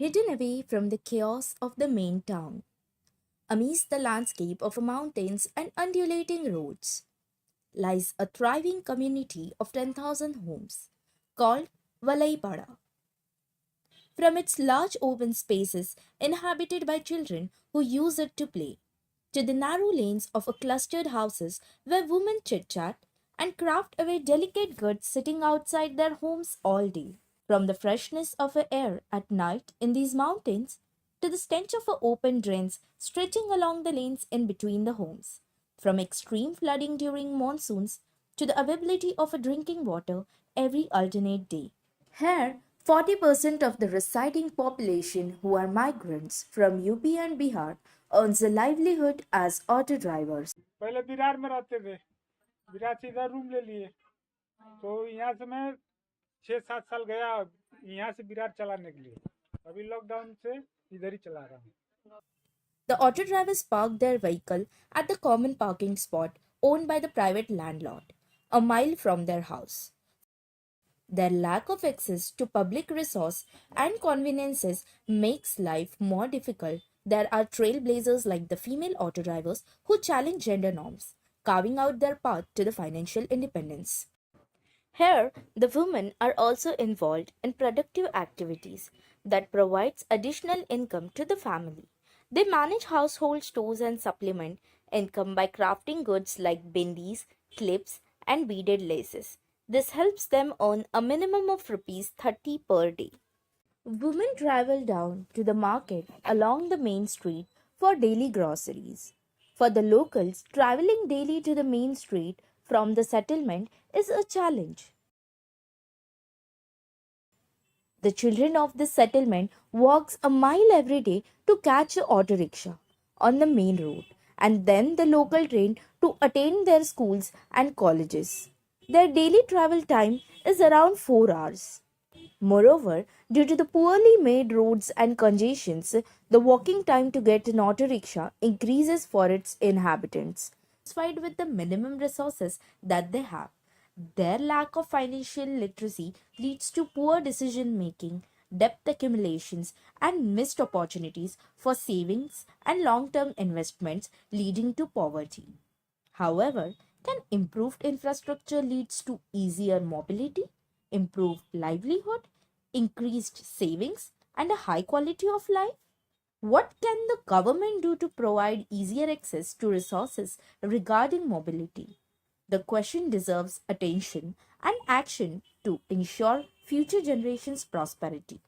hidden away from the chaos of the main town, amidst the landscape of mountains and undulating roads, lies a thriving community of 10,000 homes called Valaipada. From its large open spaces inhabited by children who use it to play, to the narrow lanes of a clustered houses where women chit chat and craft away delicate goods sitting outside their homes all day. From the freshness of the air at night in these mountains to the stench of open drains stretching along the lanes in between the homes. From extreme flooding during monsoons to the availability of a drinking water every alternate day. Here, 40% of the residing population who are migrants from UP and Bihar earns a livelihood as auto drivers. पहले विरार में रहते थे। विरार से इधर room ले लिए, तो यहाँ से मैं 6-7 साल गया यहाँ से विरार चलाने के लिए। अभी लॉकडाउन से इधर ही चला रहा हूँ। The auto drivers park their vehicle at the common parking spot owned by the private landlord, a mile from their house. Their lack of access to public resource and conveniences makes life more difficult. There are trailblazers like the female auto drivers who challenge gender norms, carving out their path to the financial independence. Here, the women are also involved in productive activities that provides additional income to the family. They manage household stores and supplement income by crafting goods like bindis, clips, and beaded laces. This helps them earn a minimum of rupees 30 per day. Women travel down to the market along the main street for daily groceries. For the locals, traveling daily to the main street from the settlement is a challenge. The children of this settlement walks a mile every day to catch a auto rickshaw on the main road and then the local train to attend their schools and colleges. Their daily travel time is around 4 hours. Moreover, due to the poorly made roads and congestions, the walking time to get an auto rickshaw increases for its inhabitants. Satisfied with the minimum resources that they have. Their lack of financial literacy leads to poor decision making, debt accumulations, and missed opportunities for savings and long term investments, leading to poverty. However, can improved infrastructure leads to easier mobility, improved livelihood, increased savings, and a high quality of life? What can the government do to provide easier access to resources regarding mobility? The question deserves attention and action to ensure future generations' prosperity.